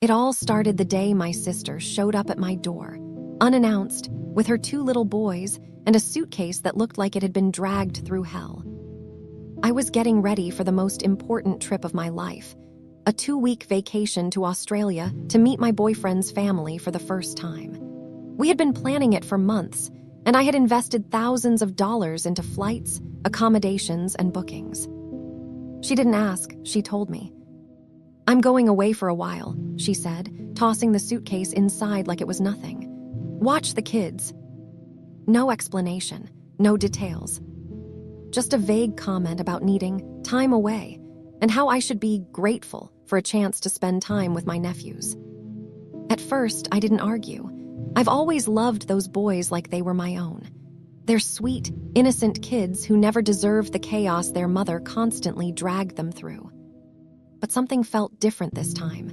It all started the day my sister showed up at my door, unannounced, with her 2 little boys and a suitcase that looked like it had been dragged through hell. I was getting ready for the most important trip of my life, a 2-week vacation to Australia to meet my boyfriend's family for the first time. We had been planning it for months, and I had invested thousands of dollars into flights, accommodations, and bookings. She didn't ask, she told me. "I'm going away for a while," she said, tossing the suitcase inside like it was nothing. "Watch the kids." No explanation, no details. Just a vague comment about needing time away and how I should be grateful for a chance to spend time with my nephews. At first, I didn't argue. I've always loved those boys like they were my own. They're sweet, innocent kids who never deserved the chaos their mother constantly dragged them through. But something felt different this time.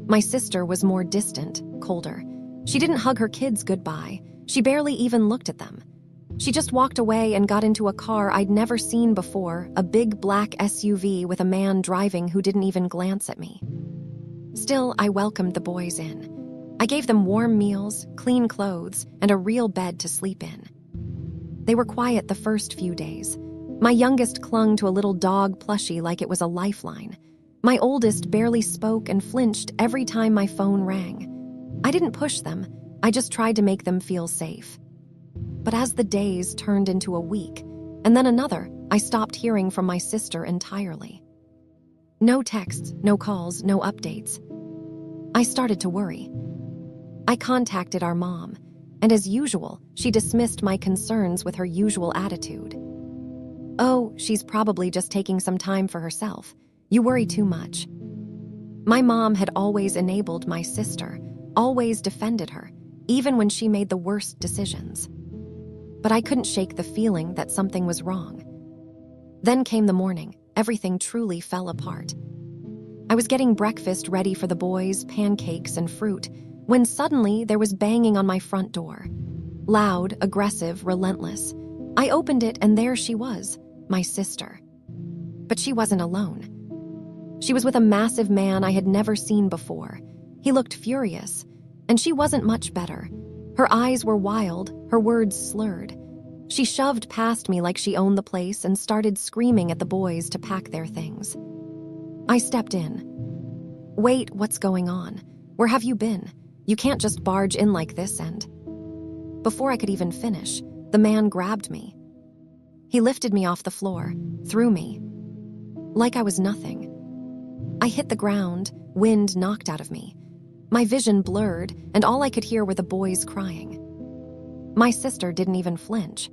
My sister was more distant, colder. She didn't hug her kids goodbye. She barely even looked at them. She just walked away and got into a car I'd never seen before, a big black SUV with a man driving who didn't even glance at me. Still, I welcomed the boys in. I gave them warm meals, clean clothes, and a real bed to sleep in. They were quiet the first few days. My youngest clung to a little dog plushie like it was a lifeline. My oldest barely spoke and flinched every time my phone rang. I didn't push them, I just tried to make them feel safe. But as the days turned into a week, and then another, I stopped hearing from my sister entirely. No texts, no calls, no updates. I started to worry. I contacted our mom, and as usual, she dismissed my concerns with her usual attitude. "Oh, she's probably just taking some time for herself. You worry too much." My mom had always enabled my sister, always defended her, even when she made the worst decisions. But I couldn't shake the feeling that something was wrong. Then came the morning. Everything truly fell apart. I was getting breakfast ready for the boys, pancakes and fruit, when suddenly there was banging on my front door. Loud, aggressive, relentless. I opened it and there she was, my sister. But she wasn't alone. She was with a massive man I had never seen before. He looked furious, and she wasn't much better. Her eyes were wild, her words slurred. She shoved past me like she owned the place and started screaming at the boys to pack their things. I stepped in. "Wait, what's going on? Where have you been? You can't just barge in like this and..." Before I could even finish, the man grabbed me. He lifted me off the floor, threw me. Like I was nothing. I hit the ground, wind knocked out of me. My vision blurred, and all I could hear were the boys crying. My sister didn't even flinch.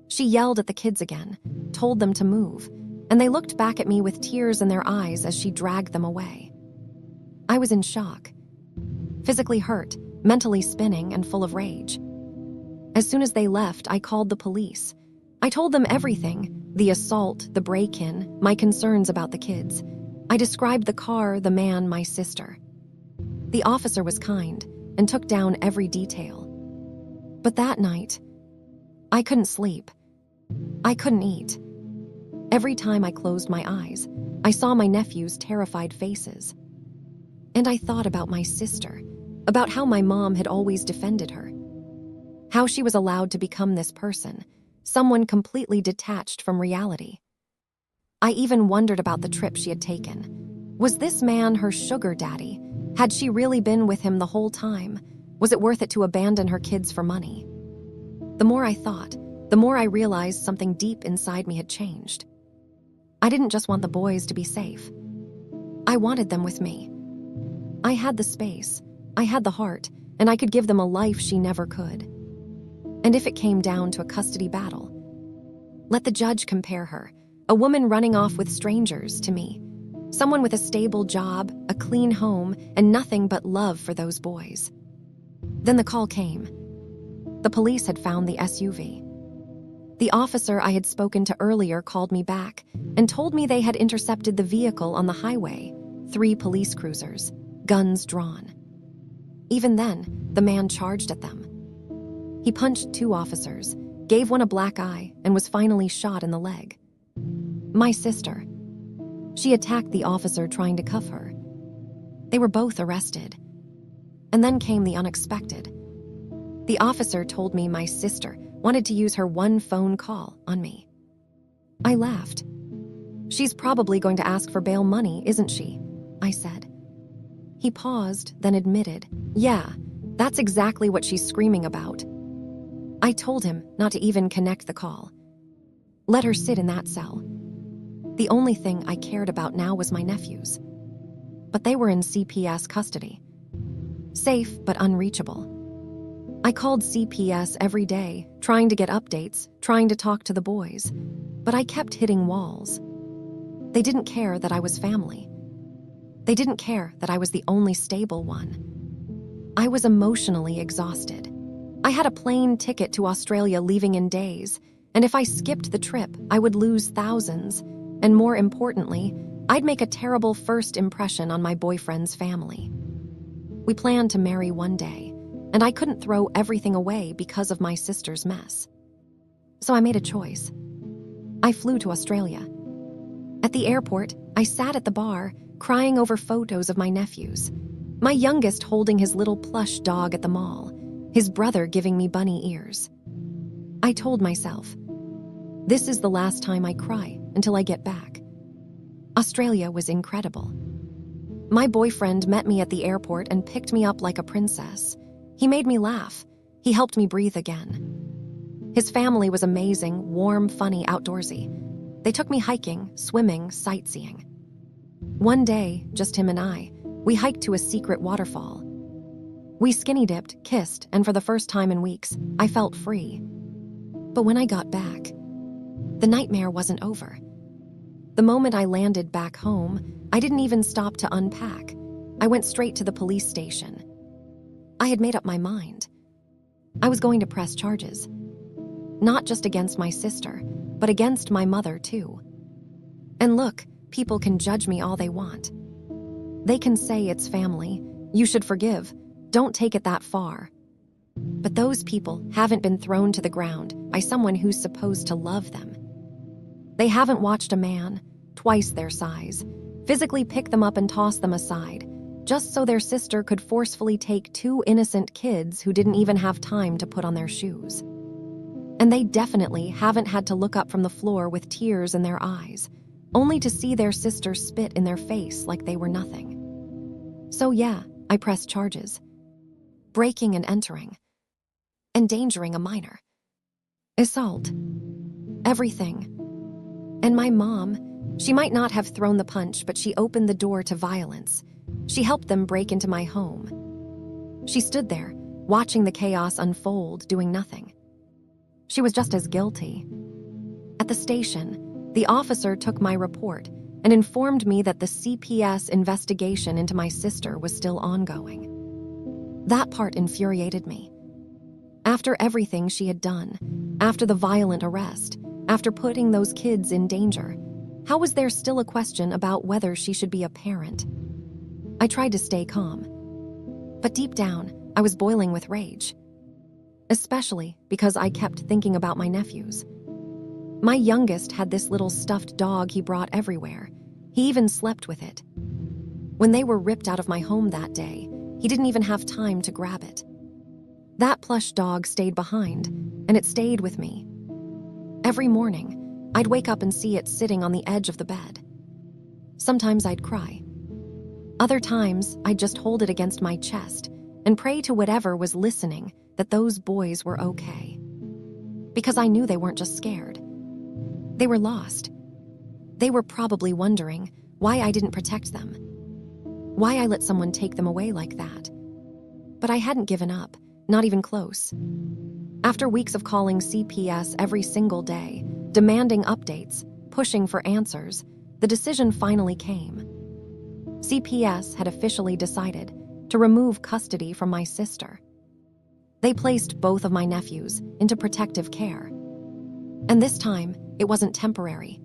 She yelled at the kids again, told them to move, and they looked back at me with tears in their eyes as she dragged them away. I was in shock. Physically hurt, mentally spinning, and full of rage. As soon as they left, I called the police. I told them everything, the assault, the break-in, my concerns about the kids. I described the car, the man, my sister. The officer was kind and took down every detail. But that night, I couldn't sleep. I couldn't eat. Every time I closed my eyes, I saw my nephew's terrified faces. And I thought about my sister, about how my mom had always defended her. How she was allowed to become this person, someone completely detached from reality. I even wondered about the trip she had taken. Was this man her sugar daddy? Had she really been with him the whole time? Was it worth it to abandon her kids for money? The more I thought, the more I realized something deep inside me had changed. I didn't just want the boys to be safe. I wanted them with me. I had the space, I had the heart, and I could give them a life she never could. And if it came down to a custody battle, let the judge compare her, a woman running off with strangers, to me. Someone with a stable job, a clean home, and nothing but love for those boys. Then the call came. The police had found the SUV. The officer I had spoken to earlier called me back and told me they had intercepted the vehicle on the highway, 3 police cruisers, guns drawn. Even then, the man charged at them. He punched 2 officers, gave one a black eye, and was finally shot in the leg. My sister. She attacked the officer trying to cuff her. They were both arrested. And then came the unexpected. The officer told me my sister wanted to use her one phone call on me. I laughed. "She's probably going to ask for bail money, isn't she?" I said. He paused, then admitted, "Yeah, that's exactly what she's screaming about." I told him not to even connect the call. Let her sit in that cell. The only thing I cared about now was my nephews. But they were in CPS custody. Safe, but unreachable. I called CPS every day, trying to get updates, trying to talk to the boys, but I kept hitting walls. They didn't care that I was family. They didn't care that I was the only stable one. I was emotionally exhausted. I had a plane ticket to Australia leaving in days, and if I skipped the trip, I would lose thousands, and more importantly, I'd make a terrible first impression on my boyfriend's family. We planned to marry one day, and I couldn't throw everything away because of my sister's mess. So I made a choice. I flew to Australia. At the airport, I sat at the bar, crying over photos of my nephews. My youngest holding his little plush dog at the mall, his brother giving me bunny ears. I told myself, this is the last time I cry until I get back. Australia was incredible. My boyfriend met me at the airport and picked me up like a princess. He made me laugh. He helped me breathe again. His family was amazing, warm, funny, outdoorsy. They took me hiking, swimming, sightseeing. One day, just him and I, we hiked to a secret waterfall. We skinny dipped, kissed, and for the first time in weeks, I felt free. But when I got back, the nightmare wasn't over. The moment I landed back home, I didn't even stop to unpack. I went straight to the police station. I had made up my mind. I was going to press charges. Not just against my sister, but against my mother too. And look, people can judge me all they want. They can say it's family, you should forgive, don't take it that far. But those people haven't been thrown to the ground by someone who's supposed to love them. They haven't watched a man, twice their size, physically pick them up and toss them aside, just so their sister could forcefully take two innocent kids who didn't even have time to put on their shoes. And they definitely haven't had to look up from the floor with tears in their eyes, only to see their sister spit in their face like they were nothing. So yeah, I pressed charges. Breaking and entering. Endangering a minor. Assault. Everything. And my mom, she might not have thrown the punch, but she opened the door to violence. She helped them break into my home. She stood there, watching the chaos unfold, doing nothing. She was just as guilty. At the station, the officer took my report and informed me that the CPS investigation into my sister was still ongoing. That part infuriated me. After everything she had done, after the violent arrest, after putting those kids in danger, how was there still a question about whether she should be a parent? I tried to stay calm. But deep down, I was boiling with rage. Especially because I kept thinking about my nephews. My youngest had this little stuffed dog he brought everywhere. He even slept with it. When they were ripped out of my home that day, he didn't even have time to grab it. That plush dog stayed behind, and it stayed with me. Every morning, I'd wake up and see it sitting on the edge of the bed. Sometimes I'd cry. Other times, I'd just hold it against my chest and pray to whatever was listening that those boys were okay. Because I knew they weren't just scared. They were lost. They were probably wondering why I didn't protect them. Why I let someone take them away like that. But I hadn't given up, not even close. After weeks of calling CPS every single day, demanding updates, pushing for answers, the decision finally came. CPS had officially decided to remove custody from my sister. They placed both of my nephews into protective care. And this time, it wasn't temporary.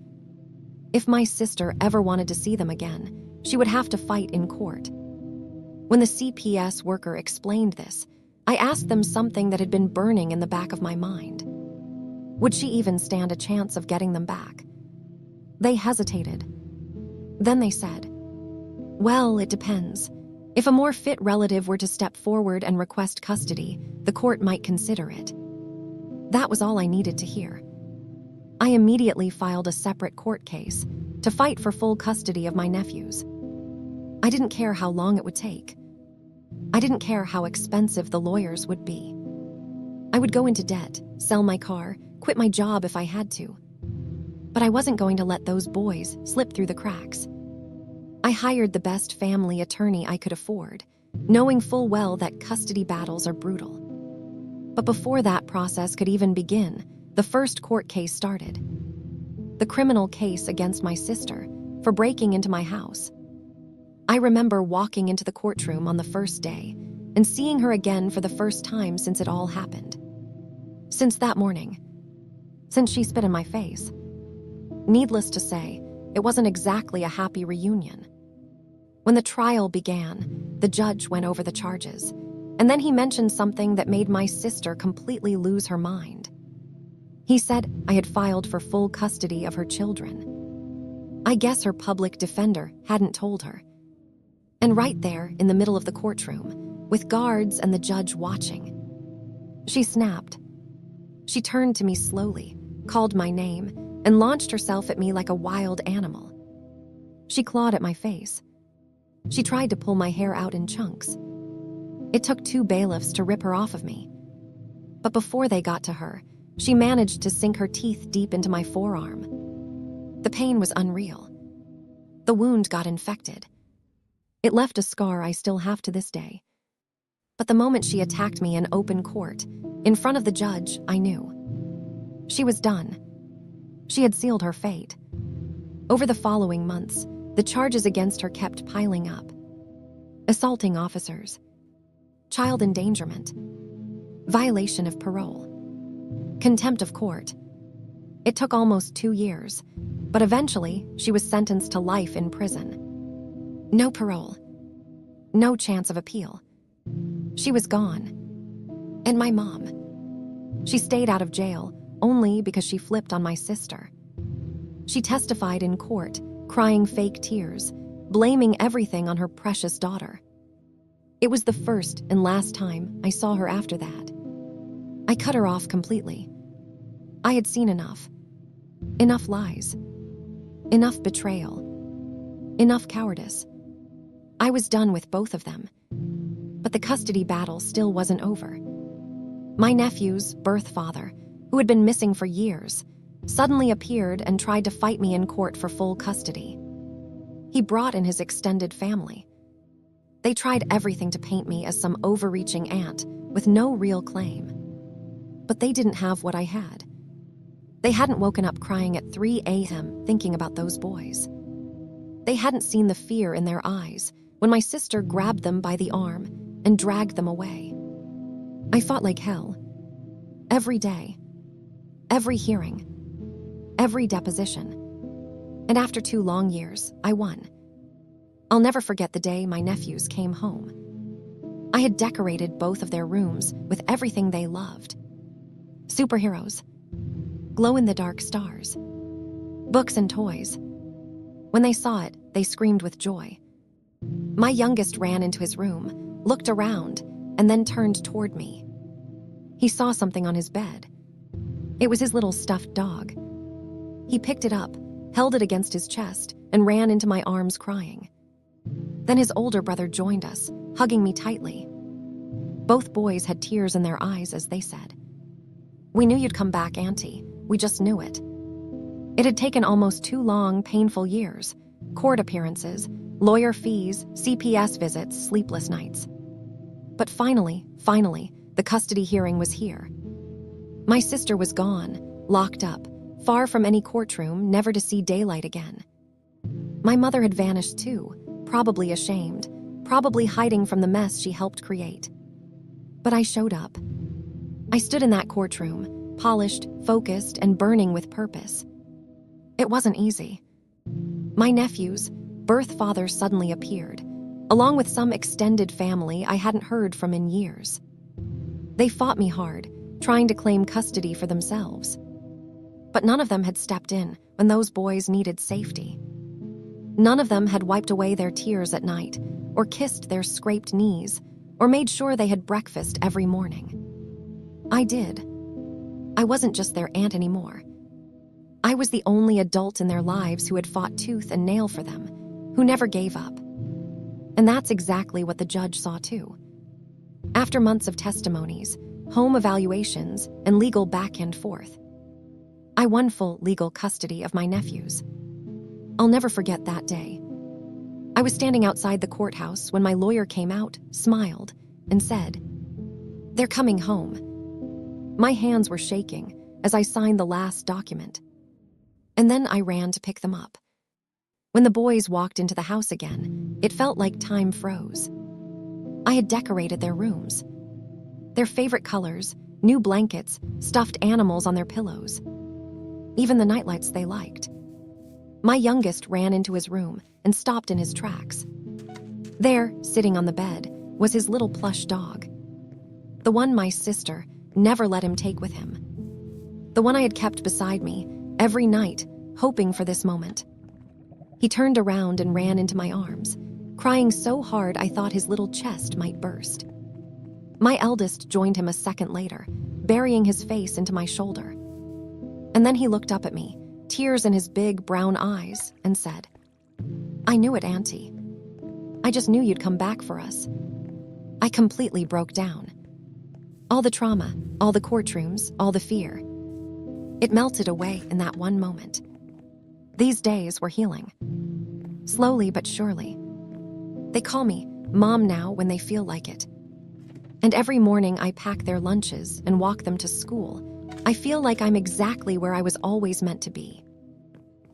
If my sister ever wanted to see them again, she would have to fight in court. When the CPS worker explained this, I asked them something that had been burning in the back of my mind. Would she even stand a chance of getting them back? They hesitated. Then they said, "Well, it depends. If a more fit relative were to step forward and request custody, the court might consider it. That was all I needed to hear. I immediately filed a separate court case to fight for full custody of my nephews. I didn't care how long it would take. I didn't care how expensive the lawyers would be. I would go into debt, sell my car, quit my job if I had to. But I wasn't going to let those boys slip through the cracks. I hired the best family attorney I could afford, knowing full well that custody battles are brutal. But before that process could even begin, the first court case started. The criminal case against my sister for breaking into my house. I remember walking into the courtroom on the first day and seeing her again for the first time since it all happened. Since that morning. Since she spit in my face. Needless to say, it wasn't exactly a happy reunion. When the trial began, the judge went over the charges, and then he mentioned something that made my sister completely lose her mind. He said I had filed for full custody of her children. I guess her public defender hadn't told her. And right there, in the middle of the courtroom, with guards and the judge watching, she snapped. She turned to me slowly, called my name, and launched herself at me like a wild animal. She clawed at my face. She tried to pull my hair out in chunks. It took 2 bailiffs to rip her off of me. But before they got to her, she managed to sink her teeth deep into my forearm. The pain was unreal. The wound got infected. It left a scar I still have to this day. But the moment she attacked me in open court, in front of the judge, I knew. She was done. She had sealed her fate. Over the following months, the charges against her kept piling up. Assaulting officers, child endangerment, violation of parole, contempt of court. It took almost 2 years, but eventually she was sentenced to life in prison. No parole, no chance of appeal. She was gone. And my mom. She stayed out of jail only because she flipped on my sister. She testified in court, crying fake tears, blaming everything on her precious daughter. It was the first and last time I saw her after that. I cut her off completely. I had seen enough. Enough lies. Enough betrayal. Enough cowardice. I was done with both of them. But the custody battle still wasn't over. My nephew's birth father, who had been missing for years, suddenly appeared and tried to fight me in court for full custody. He brought in his extended family. They tried everything to paint me as some overreaching aunt with no real claim. But they didn't have what I had. They hadn't woken up crying at 3 a.m. thinking about those boys. They hadn't seen the fear in their eyes when my sister grabbed them by the arm and dragged them away. I fought like hell. Every day. Every hearing. Every deposition. And after 2 long years, I won. I'll never forget the day my nephews came home. I had decorated both of their rooms with everything they loved. Superheroes. Glow-in-the-dark stars. Books and toys. When they saw it, they screamed with joy. My youngest ran into his room, looked around, and then turned toward me. He saw something on his bed. It was his little stuffed dog. He picked it up, held it against his chest, and ran into my arms crying. Then his older brother joined us, hugging me tightly. Both boys had tears in their eyes as they said, "We knew you'd come back, Auntie. We just knew it." It had taken almost 2 long, painful years, court appearances, lawyer fees, CPS visits, sleepless nights. But finally, the custody hearing was here. My sister was gone, locked up, far from any courtroom, never to see daylight again. My mother had vanished too, probably ashamed, probably hiding from the mess she helped create. But I showed up. I stood in that courtroom, polished, focused, and burning with purpose. It wasn't easy. My nephew's birth father suddenly appeared, along with some extended family I hadn't heard from in years. They fought me hard, trying to claim custody for themselves. But none of them had stepped in when those boys needed safety. None of them had wiped away their tears at night, or kissed their scraped knees, or made sure they had breakfast every morning. I did. I wasn't just their aunt anymore. I was the only adult in their lives who had fought tooth and nail for them, who never gave up. And that's exactly what the judge saw too. After months of testimonies, home evaluations, and legal back and forth, I won full legal custody of my nephews. I'll never forget that day. I was standing outside the courthouse when my lawyer came out, smiled, and said, "They're coming home." My hands were shaking as I signed the last document. And then I ran to pick them up. When the boys walked into the house again, it felt like time froze. I had decorated their rooms. Their favorite colors, new blankets, stuffed animals on their pillows. Even the nightlights they liked. My youngest ran into his room and stopped in his tracks. There, sitting on the bed, was his little plush dog. The one my sister never let him take with him. The one I had kept beside me every night, hoping for this moment. He turned around and ran into my arms, crying so hard I thought his little chest might burst. My eldest joined him a second later, burying his face into my shoulder. And then he looked up at me, tears in his big brown eyes, and said, "I knew it, Auntie. I just knew you'd come back for us." I completely broke down. All the trauma, all the courtrooms, all the fear. It melted away in that one moment. These days were healing. Slowly but surely. They call me Mom now when they feel like it. And every morning I pack their lunches and walk them to school. I feel like I'm exactly where I was always meant to be.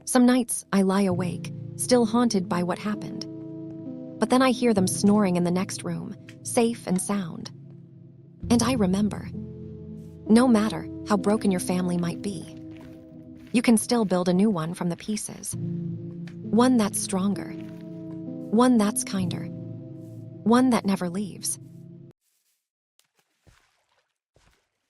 Some nights I lie awake, still haunted by what happened. But then I hear them snoring in the next room, safe and sound. And I remember, no matter how broken your family might be, you can still build a new one from the pieces. One that's stronger. One that's kinder. One that never leaves.